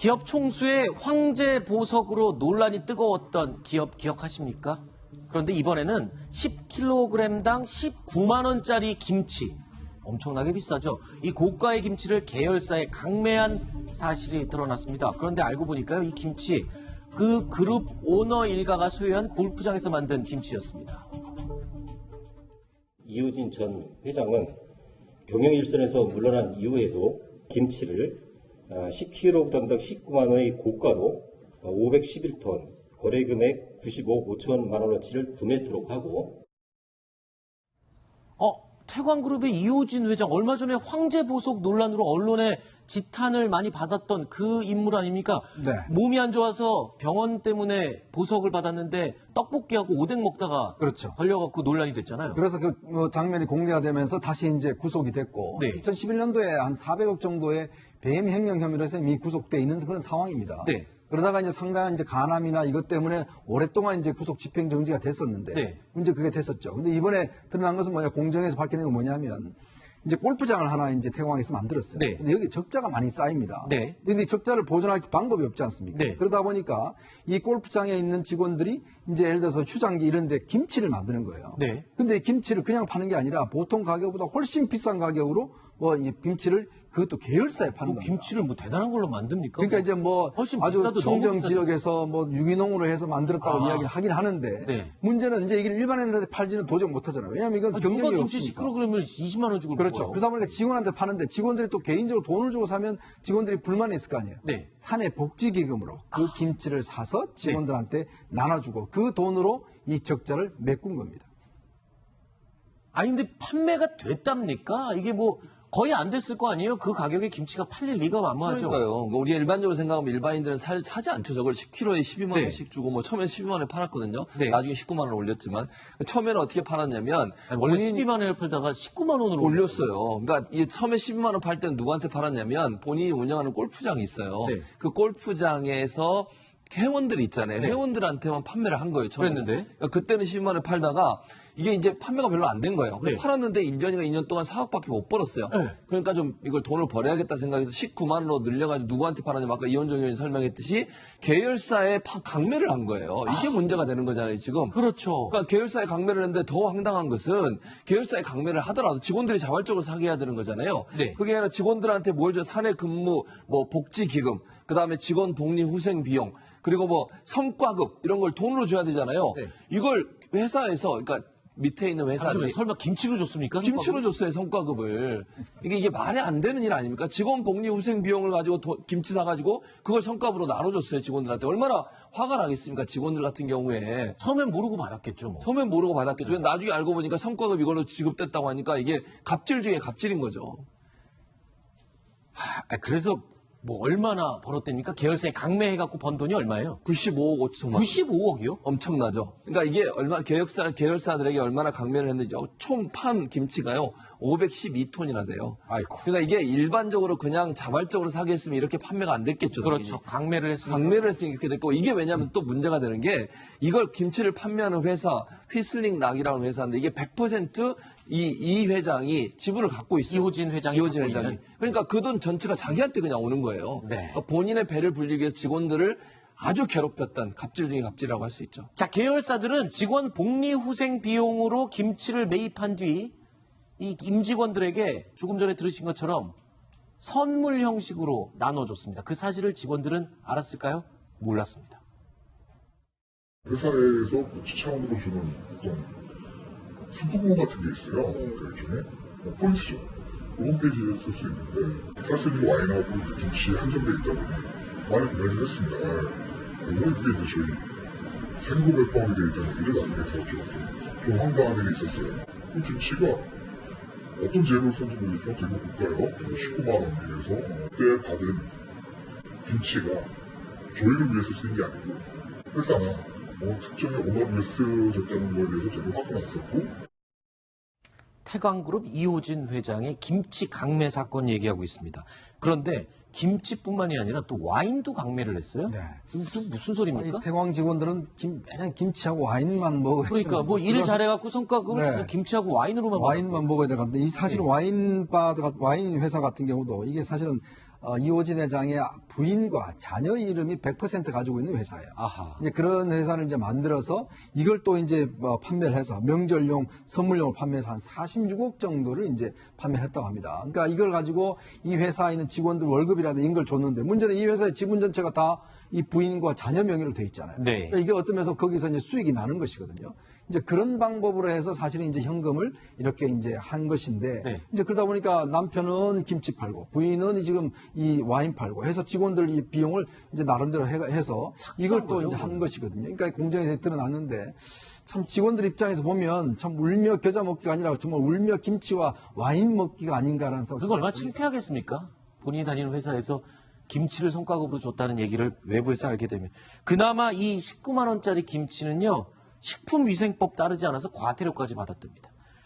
기업 총수의 황제 보석으로 논란이 뜨거웠던 기업 기억하십니까? 그런데 이번에는 10kg당 19만 원짜리 김치, 엄청나게 비싸죠. 이 고가의 김치를 계열사에 강매한 사실이 드러났습니다. 그런데 알고 보니까요, 이 김치 그 그룹 오너 일가가 소유한 골프장에서 만든 김치였습니다. 이우진 전 회장은 경영 일선에서 물러난 이후에도 김치를 10kg당 19만 원의 고가로 511톤, 거래 금액 95억 5천만 원어치를 구매토록 하고 태광그룹의 이호진 회장, 얼마 전에 황제 보석 논란으로 언론의 지탄을 많이 받았던 그 인물 아닙니까? 네. 몸이 안 좋아서 병원 때문에 보석을 받았는데 떡볶이하고 오뎅 먹다가 그렇죠. 걸려갖고 논란이 됐잖아요. 그래서 그 장면이 공개가 되면서 다시 이제 구속이 됐고, 네. 2011년도에 한 400억 정도의 배임 횡령 혐의로 해서 이미 구속돼 있는 그런 상황입니다. 네. 그러다가 이제 상당한 이제 간암이나 이것 때문에 오랫동안 이제 구속 집행 정지가 됐었는데, 네. 이제 그게 됐었죠. 근데 이번에 드러난 것은 공정에서 밝혀낸 건 뭐냐면, 이제 골프장을 하나 이제 태광에서 만들었어요. 네. 근데 여기 적자가 많이 쌓입니다. 네. 근데 이 적자를 보존할 방법이 없지 않습니까? 네. 그러다 보니까 이 골프장에 있는 직원들이 이제 예를 들어서 휴장기 이런 데 김치를 만드는 거예요. 네. 근데 이 김치를 그냥 파는 게 아니라 보통 가격보다 훨씬 비싼 가격으로 이 김치를 그것도 계열사에 파는 겁니다. 김치를 대단한 걸로 만듭니까? 그러니까 이제 훨씬 아주 비싸도 너무 청정 비싸죠. 지역에서 유기농으로 해서 만들었다고 이야기를 하긴 하는데, 네. 문제는 이제 이걸 일반인한테 팔지는 도저히 못하잖아요. 왜냐하면 이건 누가 경쟁이 김치 없으니까. 10kg을 20만 원 주고 그렇죠. 먹어요. 그러다 보니까 직원한테 파는데 직원들이 또 개인적으로 돈을 주고 사면 직원들이 불만이 있을 거 아니에요. 네. 사내 복지기금으로 그 김치를 사서 직원들한테 나눠주고 그 돈으로 이 적자를 메꾼 겁니다. 근데 판매가 됐답니까? 이게 거의 안 됐을 거 아니에요? 그 가격에 김치가 팔릴 리가 만무하죠. 그러니까요. 우리가 일반적으로 생각하면 일반인들은 사지 않죠. 저걸 10kg에 12만 네. 원씩 주고 처음에 12만 원에 팔았거든요. 네. 나중에 19만 원을 올렸지만 처음에는 어떻게 팔았냐면 원래 12만 원에 팔다가 19만 원으로 올렸어요. 그러니까 이 처음에 12만 원 팔 때는 누구한테 팔았냐면 본인이 운영하는 골프장이 있어요. 네. 그 골프장에서 회원들이 있잖아요. 네. 회원들한테만 판매를 한 거예요. 처음에는. 그랬는데? 그러니까 그때는 12만 원에 팔다가 이게 이제 판매가 별로 안 된 거예요. 네. 팔았는데 1년인가 2년 동안 4억밖에 못 벌었어요. 네. 그러니까 좀 이걸 돈을 벌어야겠다 생각해서 19만 원으로 늘려가지고 누구한테 팔았냐면 아까 이현정 의원이 설명했듯이 계열사에 강매를 한 거예요. 이게 문제가 되는 거잖아요, 지금. 그렇죠. 그러니까 계열사에 강매를 했는데 더 황당한 것은 계열사에 강매를 하더라도 직원들이 자발적으로 사게 해야 되는 거잖아요. 네. 그게 아니라 직원들한테 뭘 줘? 사내 근무, 복지기금, 그 다음에 직원 복리 후생 비용, 그리고 성과급 이런 걸 돈으로 줘야 되잖아요. 네. 이걸 회사에서, 그러니까 밑에 있는 회사들이 설마 김치로 줬습니까? 김치로 줬어요, 성과급을. 이게 말이 안 되는 일 아닙니까? 직원 복리 후생 비용을 가지고 김치 사가지고 그걸 성과급으로 나눠줬어요, 직원들한테. 얼마나 화가 나겠습니까, 직원들 같은 경우에. 처음엔 모르고 받았겠죠, 처음엔 모르고 받았겠죠. 나중에 알고 보니까 성과급 이걸로 지급됐다고 하니까 이게 갑질 중에 갑질인 거죠. 그래서 얼마나 벌었답니까? 계열사에 강매해갖고 번 돈이 얼마예요? 95억 5천만 원. 95억이요? 엄청나죠. 그러니까 이게 얼마나 계열사들에게 얼마나 강매를 했는지 총 판 김치가요 512톤이나 돼요. 아이고. 그러니까 이게 일반적으로 그냥 자발적으로 사게 했으면 이렇게 판매가 안 됐겠죠. 그렇죠. 당연히. 강매를 했으니까. 강매를 했으니까 이렇게 됐고 이게 왜냐하면 또 문제가 되는 게 이걸 김치를 판매하는 회사 휘슬링 락이라는 회사인데 이게 100% 이 회장이 지분을 갖고 있어요. 이호진 회장이 이호진 갖고 회장이. 있는. 그러니까 그 돈 전체가 자기한테 그냥 오는 거예요. 네. 그러니까 본인의 배를 불리기 위해서 직원들을 아주 괴롭혔던 갑질 중에 갑질이라고 할 수 있죠. 자, 계열사들은 직원 복리 후생 비용으로 김치를 매입한 뒤 이 임직원들에게 조금 전에 들으신 것처럼 선물 형식으로 나눠줬습니다. 그 사실을 직원들은 알았을까요? 몰랐습니다. 회사에서 복지 차원으로 주는 어떤 상품권 같은 게 있어요. 그 일종의 포인트죠. 그 홈페이지에 쓸 수 있는데 사실 이 와인하고 김치에 한정돼 있다 보니 많이 구매를 했습니다. 이번에 그게 이제 저희 1,900파운드 돼 있다는 얘기를 나중에 들었죠. 좀 황당한 일이 있었어요. 그 김치가 어떤 재료를 썼는지 모르겠지만 되게 고가요. 19만 원이라서 그때 받은 김치가 조회를 위해서 쓰인 게 아니고 회사나 특정의 오너를 위해서 쓰여졌다는 거에 대해서 되게 화가 났었고. 태광그룹 이호진 회장의 김치 강매 사건 얘기하고 있습니다. 그런데 김치뿐만이 아니라 또 와인도 강매를 했어요? 네. 또 무슨 소리입니까? 태광 직원들은 매년 김치하고 와인만 먹어요. 그러니까 일 잘해갖고 성과급을 네. 계속 김치하고 와인으로만 와인만 받았어요. 먹어야 되는데 이 사실은 와인 회사 같은 경우도 이게 사실은 이호진 회장의 부인과 자녀 이름이 100% 가지고 있는 회사예요. 아하. 이제 그런 회사를 이제 만들어서 이걸 또 이제 판매를 해서 명절용 선물용을 판매해서 한 46억 정도를 이제 판매를 했다고 합니다. 그러니까 이걸 가지고 이 회사에 있는 직원들 월급이라든지 이런 걸 줬는데 문제는 이 회사의 지분 전체가 다 이 부인과 자녀 명의로 돼 있잖아요. 네. 그러니까 이게 어떤 면에서 거기서 이제 수익이 나는 것이거든요. 이제 그런 방법으로 해서 사실은 이제 현금을 이렇게 이제 한 것인데 네. 이제 그러다 보니까 남편은 김치 팔고 부인은 지금 이 와인 팔고 해서 직원들 이 비용을 이제 나름대로 해서 이걸 또 거죠, 이제 한 것이거든요. 그러니까 공정에서 드러났는데 참 직원들 입장에서 보면 참 울며 겨자 먹기가 아니라 정말 울며 김치와 와인 먹기가 아닌가라는 생각이 그거 얼마나 창피하겠습니까? 본인이 다니는 회사에서 김치를 성과급으로 줬다는 얘기를 외부에서 알게 되면. 그나마 이 19만 원짜리 김치는요. 식품위생법 따르지 않아서 과태료까지 받았답니다.